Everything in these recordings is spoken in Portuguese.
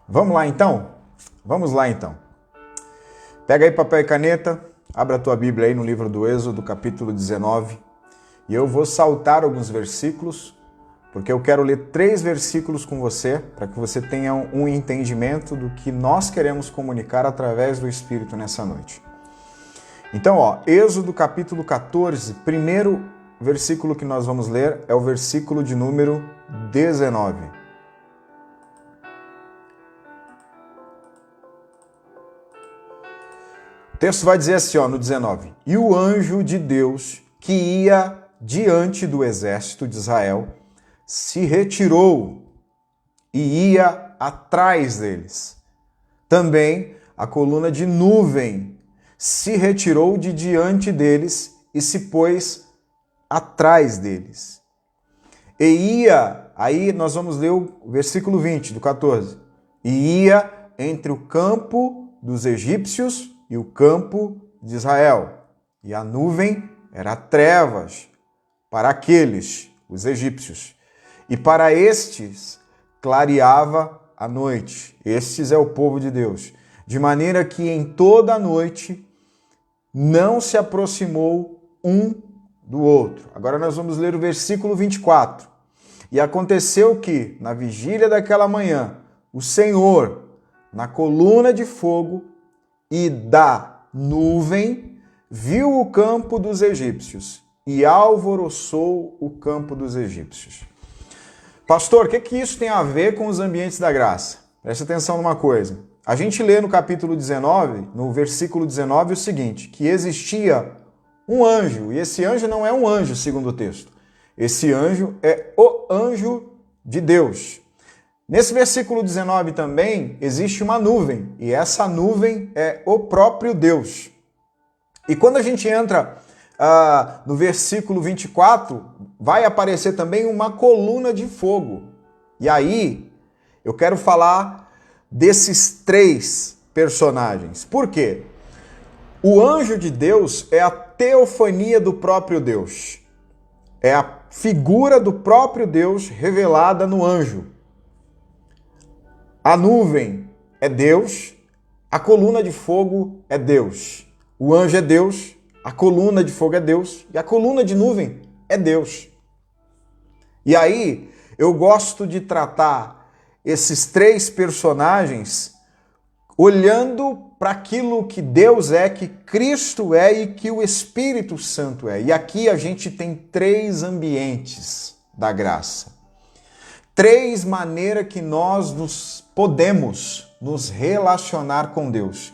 Vamos lá então? Vamos lá então. Pega aí papel e caneta, abra a tua Bíblia aí no livro do Êxodo, capítulo 19, e eu vou saltar alguns versículos, porque eu quero ler 3 versículos com você, para que você tenha um entendimento do que nós queremos comunicar através do Espírito nessa noite. Então, Êxodo capítulo 14, primeiro versículo que nós vamos ler é o versículo de número 19. O texto vai dizer assim, no 19. E o anjo de Deus que ia diante do exército de Israel se retirou e ia atrás deles. Também a coluna de nuvem se retirou de diante deles e se pôs atrás deles. E ia, aí nós vamos ler o versículo 20 do 14. E ia entre o campo dos egípcios e o campo de Israel. E a nuvem era trevas para aqueles, os egípcios. E para estes clareava a noite. Estes é o povo de Deus. De maneira que em toda a noite não se aproximou um do outro. Agora nós vamos ler o versículo 24. E aconteceu que, na vigília daquela manhã, o Senhor, na coluna de fogo e da nuvem, viu o campo dos egípcios e alvoroçou o campo dos egípcios. Pastor, o que isso tem a ver com os ambientes da graça? Preste atenção numa coisa. A gente lê no capítulo 19, no versículo 19, o seguinte, que existia um anjo, e esse anjo não é um anjo, segundo o texto. Esse anjo é o anjo de Deus. Nesse versículo 19 também existe uma nuvem, e essa nuvem é o próprio Deus. E quando a gente entra no versículo 24, vai aparecer também uma coluna de fogo. E aí, eu quero falar desses 3 personagens. Por quê? O anjo de Deus é a teofania do próprio Deus. É a figura do próprio Deus revelada no anjo. A nuvem é Deus, a coluna de fogo é Deus. O anjo é Deus, a coluna de fogo é Deus e a coluna de nuvem é Deus. E aí, eu gosto de tratar esses 3 personagens olhando para aquilo que Deus é, que Cristo é e que o Espírito Santo é. E aqui a gente tem 3 ambientes da graça. 3 maneiras que nós podemos nos relacionar com Deus.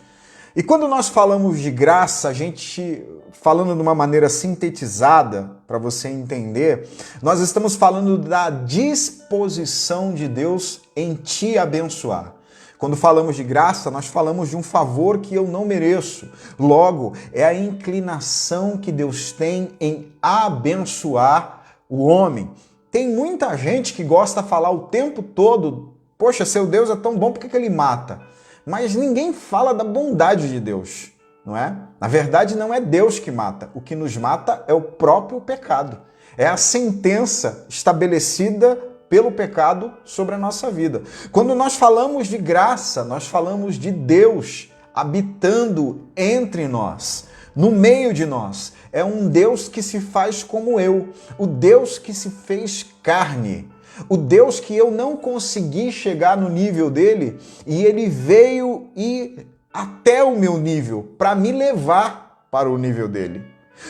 E quando nós falamos de graça, a gente, falando de uma maneira sintetizada, para você entender, nós estamos falando da disposição de Deus em te abençoar. Quando falamos de graça, nós falamos de um favor que eu não mereço. Logo, é a inclinação que Deus tem em abençoar o homem. Tem muita gente que gosta de falar o tempo todo, poxa, seu Deus é tão bom, por que ele mata? Mas ninguém fala da bondade de Deus, não é? Na verdade, não é Deus que mata. O que nos mata é o próprio pecado. É a sentença estabelecida pelo pecado sobre a nossa vida. Quando nós falamos de graça, nós falamos de Deus habitando entre nós, no meio de nós. É um Deus que se faz como eu, o Deus que se fez carne, o Deus que eu não consegui chegar no nível dele e ele veio ir até o meu nível para me levar para o nível dele.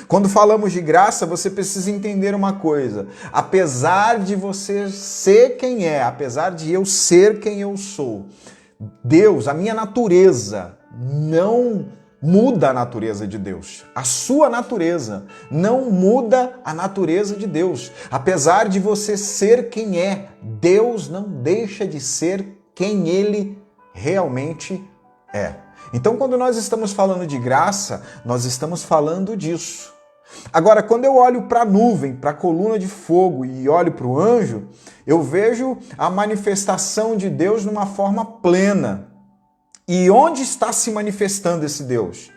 Quando falamos de graça, você precisa entender uma coisa. Apesar de você ser quem é, apesar de eu ser quem eu sou, Deus, a minha natureza, não muda a natureza de Deus. A sua natureza não muda a natureza de Deus. Apesar de você ser quem é, Deus não deixa de ser quem Ele realmente é. Então, quando nós estamos falando de graça, nós estamos falando disso. Agora, quando eu olho para a nuvem, para a coluna de fogo e olho para o anjo, eu vejo a manifestação de Deus numa forma plena. E onde está se manifestando esse Deus?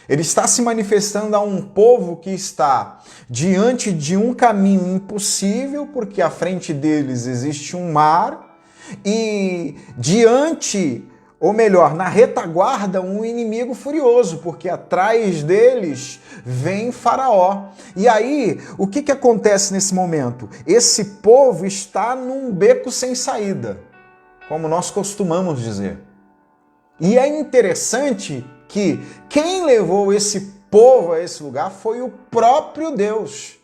Ele está se manifestando a um povo que está diante de um caminho impossível, porque à frente deles existe um mar, e diante, ou melhor, na retaguarda, um inimigo furioso, porque atrás deles vem Faraó. E aí, o que acontece nesse momento? Esse povo está num beco sem saída, como nós costumamos dizer. E é interessante que quem levou esse povo a esse lugar foi o próprio Deus.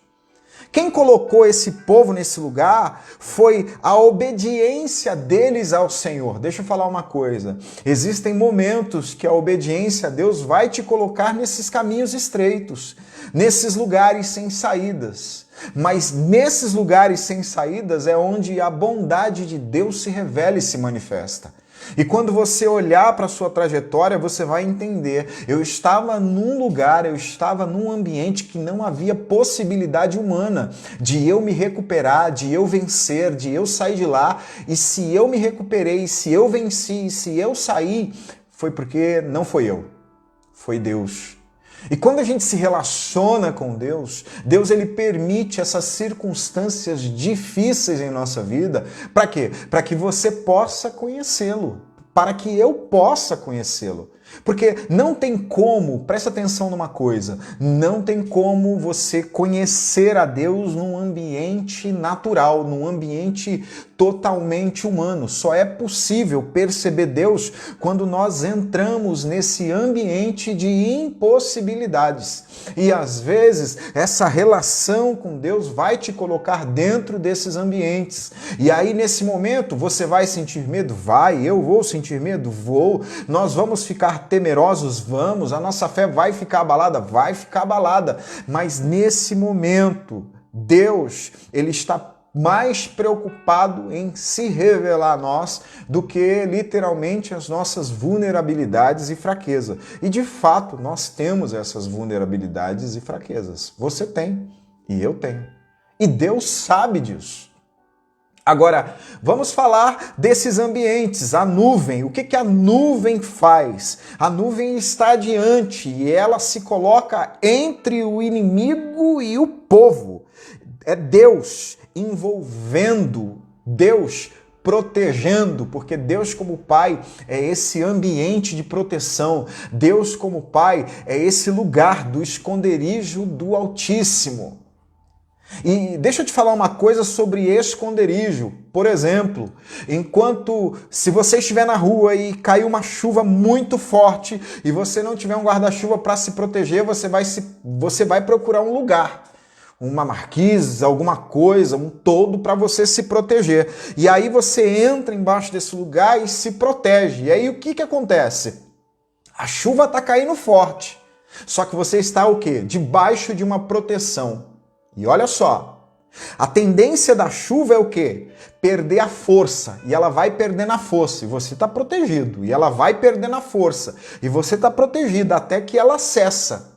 Quem colocou esse povo nesse lugar foi a obediência deles ao Senhor. Deixa eu falar uma coisa. Existem momentos que a obediência a Deus vai te colocar nesses caminhos estreitos, nesses lugares sem saídas. Mas nesses lugares sem saídas é onde a bondade de Deus se revela e se manifesta. E quando você olhar para a sua trajetória, você vai entender. Eu estava num lugar, eu estava num ambiente que não havia possibilidade humana de eu me recuperar, de eu vencer, de eu sair de lá. E se eu me recuperei, se eu venci, se eu saí, foi porque não foi eu, foi Deus. E quando a gente se relaciona com Deus, Deus ele permite essas circunstâncias difíceis em nossa vida. Para quê? Para que você possa conhecê-lo. Para que eu possa conhecê-lo. Porque não tem como, presta atenção numa coisa, não tem como você conhecer a Deus num ambiente natural, num ambiente totalmente humano. Só é possível perceber Deus quando nós entramos nesse ambiente de impossibilidades. E às vezes essa relação com Deus vai te colocar dentro desses ambientes. E aí nesse momento você vai sentir medo? Vai, eu vou sentir medo? Vou. Nós vamos ficar temerosos? Vamos. A nossa fé vai ficar abalada? Vai ficar abalada. Mas nesse momento, Deus, ele está mais preocupado em se revelar a nós do que literalmente as nossas vulnerabilidades e fraquezas. E de fato, nós temos essas vulnerabilidades e fraquezas. Você tem e eu tenho. E Deus sabe disso. Agora, vamos falar desses ambientes, a nuvem. O que a nuvem faz? A nuvem está diante e ela se coloca entre o inimigo e o povo. É Deus envolvendo, Deus protegendo, porque Deus como Pai é esse ambiente de proteção. Deus como Pai é esse lugar do esconderijo do Altíssimo. E deixa eu te falar uma coisa sobre esconderijo. Por exemplo, se você estiver na rua e cair uma chuva muito forte e você não tiver um guarda-chuva para se proteger, você vai procurar um lugar, uma marquise, alguma coisa, um toldo para você se proteger. E aí você entra embaixo desse lugar e se protege. E aí o que acontece? A chuva está caindo forte, só que você está o quê? Debaixo de uma proteção. E olha só, a tendência da chuva é o quê? Perder a força. E ela vai perdendo a força. E você está protegido. E ela vai perdendo a força. E você está protegido até que ela cessa.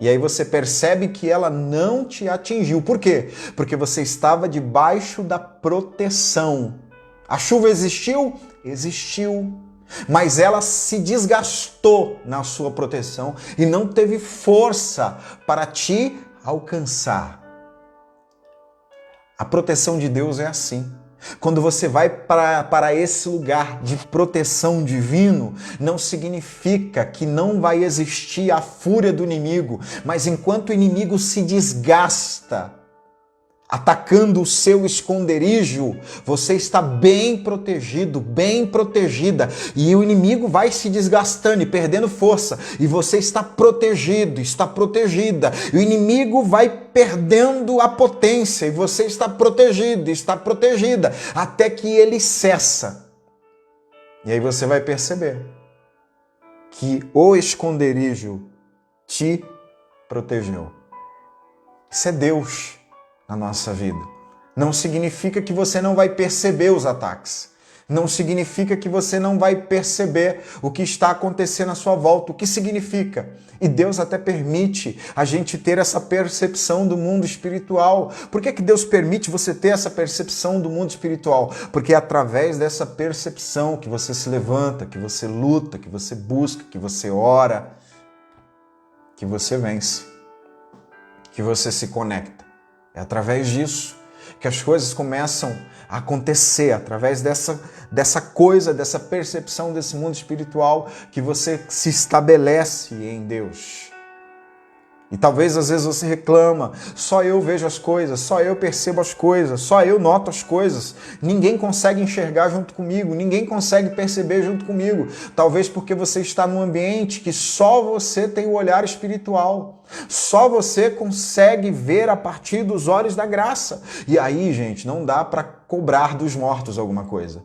E aí você percebe que ela não te atingiu. Por quê? Porque você estava debaixo da proteção. A chuva existiu? Existiu. Mas ela se desgastou na sua proteção e não teve força para te alcançar. A proteção de Deus é assim. Quando você vai para esse lugar de proteção divino, não significa que não vai existir a fúria do inimigo, mas enquanto o inimigo se desgasta, atacando o seu esconderijo, você está bem protegido, bem protegida, e o inimigo vai se desgastando e perdendo força, e você está protegido, está protegida, e o inimigo vai perdendo a potência, e você está protegido, está protegida, até que ele cessa. E aí você vai perceber que o esconderijo te protegeu. Isso é Deus na nossa vida. Não significa que você não vai perceber os ataques. Não significa que você não vai perceber o que está acontecendo à sua volta. O que significa? E Deus até permite a gente ter essa percepção do mundo espiritual. Por que Deus permite você ter essa percepção do mundo espiritual? Porque é através dessa percepção que você se levanta, que você luta, que você busca, que você ora, que você vence, que você se conecta. É através disso que as coisas começam acontecer através dessa coisa, dessa percepção desse mundo espiritual que você se estabelece em Deus. E talvez às vezes você reclama, só eu vejo as coisas, só eu percebo as coisas, só eu noto as coisas. Ninguém consegue enxergar junto comigo, ninguém consegue perceber junto comigo. Talvez porque você está num ambiente que só você tem o olhar espiritual. Só você consegue ver a partir dos olhos da graça. E aí, gente, não dá para cobrar dos mortos alguma coisa.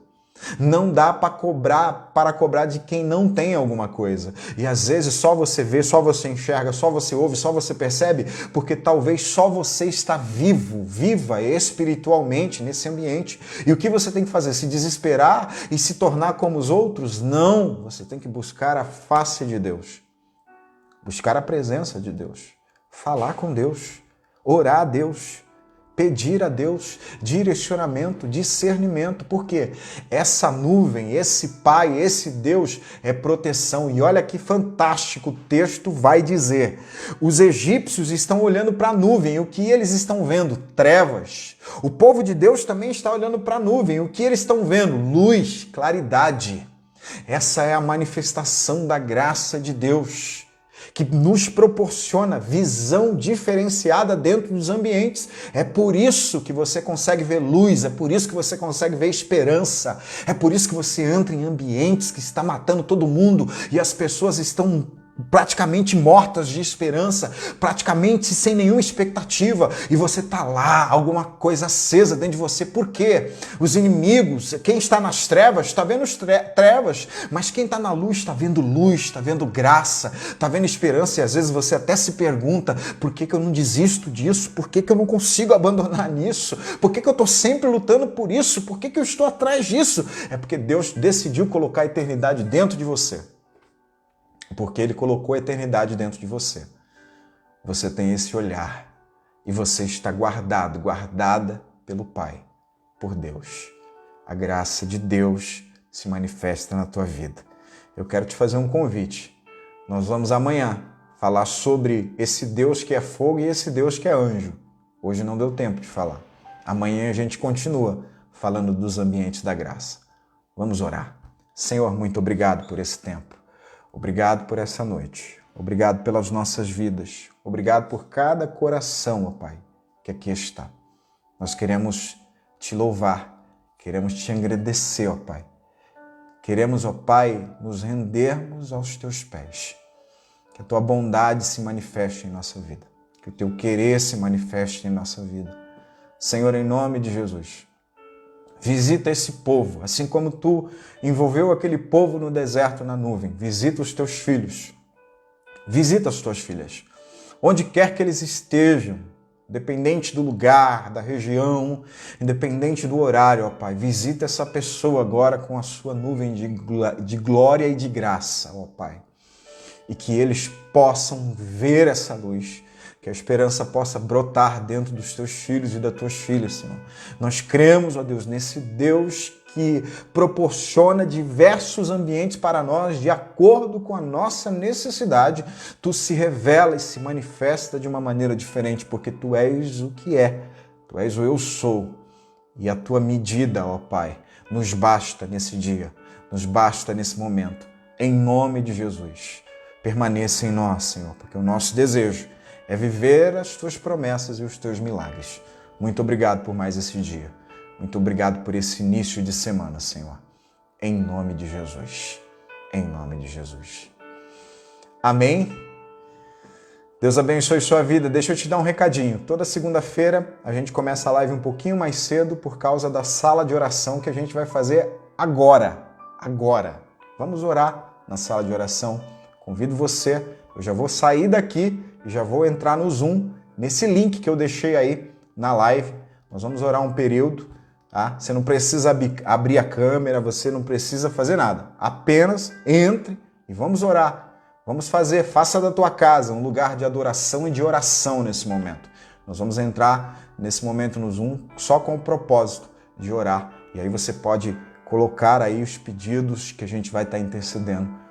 Não dá para cobrar de quem não tem alguma coisa. E às vezes só você vê, só você enxerga, só você ouve, só você percebe, porque talvez só você está viva espiritualmente nesse ambiente. E o que você tem que fazer? Se desesperar e se tornar como os outros? Não! Você tem que buscar a face de Deus. Buscar a presença de Deus. Falar com Deus. Orar a Deus. Pedir a Deus direcionamento, discernimento, porque essa nuvem, esse Pai, esse Deus é proteção. E olha que fantástico o texto vai dizer. Os egípcios estão olhando para a nuvem, o que eles estão vendo? Trevas. O povo de Deus também está olhando para a nuvem, o que eles estão vendo? Luz, claridade. Essa é a manifestação da graça de Deus, que nos proporciona visão diferenciada dentro dos ambientes. É por isso que você consegue ver luz, é por isso que você consegue ver esperança, é por isso que você entra em ambientes que está matando todo mundo e as pessoas estão praticamente mortas de esperança, praticamente sem nenhuma expectativa, e você está lá, alguma coisa acesa dentro de você. Por quê? Os inimigos, quem está nas trevas, está vendo as trevas, mas quem está na luz, está vendo graça, está vendo esperança, e às vezes você até se pergunta, por que eu não desisto disso? Por que eu não consigo abandonar nisso? Por que eu estou sempre lutando por isso? Por que eu estou atrás disso? É porque Deus decidiu colocar a eternidade dentro de você. Porque Ele colocou a eternidade dentro de você. Você tem esse olhar e você está guardada pelo Pai, por Deus. A graça de Deus se manifesta na tua vida. Eu quero te fazer um convite. Nós vamos amanhã falar sobre esse Deus que é fogo e esse Deus que é anjo. Hoje não deu tempo de falar. Amanhã a gente continua falando dos ambientes da graça. Vamos orar. Senhor, muito obrigado por esse tempo. Obrigado por essa noite. Obrigado pelas nossas vidas. Obrigado por cada coração, ó Pai, que aqui está. Nós queremos te louvar, queremos te agradecer, ó Pai. Queremos, ó Pai, nos rendermos aos teus pés. Que a tua bondade se manifeste em nossa vida. Que o teu querer se manifeste em nossa vida. Senhor, em nome de Jesus, visita esse povo, assim como tu envolveu aquele povo no deserto na nuvem. Visita os teus filhos. Visita as tuas filhas. Onde quer que eles estejam, independente do lugar, da região, independente do horário, ó Pai. Visita essa pessoa agora com a sua nuvem de glória e de graça, ó Pai. E que eles possam ver essa luz, que a esperança possa brotar dentro dos teus filhos e das tuas filhas, Senhor. Nós cremos, ó Deus, nesse Deus que proporciona diversos ambientes para nós de acordo com a nossa necessidade. Tu se revela e se manifesta de uma maneira diferente, porque Tu és o que é. Tu és o eu sou. E a Tua medida, ó Pai, nos basta nesse dia, nos basta nesse momento. Em nome de Jesus, permaneça em nós, Senhor, porque o nosso desejo é viver as Tuas promessas e os Teus milagres. Muito obrigado por mais esse dia. Muito obrigado por esse início de semana, Senhor. Em nome de Jesus. Em nome de Jesus. Amém? Deus abençoe sua vida. Deixa eu te dar um recadinho. Toda segunda-feira a gente começa a live um pouquinho mais cedo por causa da sala de oração que a gente vai fazer agora. Agora. Vamos orar na sala de oração. Convido você. Eu já vou sair daqui e já vou entrar no Zoom, nesse link que eu deixei aí na live. Nós vamos orar um período, tá? Você não precisa abrir a câmera, você não precisa fazer nada. Apenas entre e vamos orar. Vamos faça da tua casa um lugar de adoração e de oração nesse momento. Nós vamos entrar nesse momento no Zoom só com o propósito de orar. E aí você pode colocar aí os pedidos que a gente vai estar intercedendo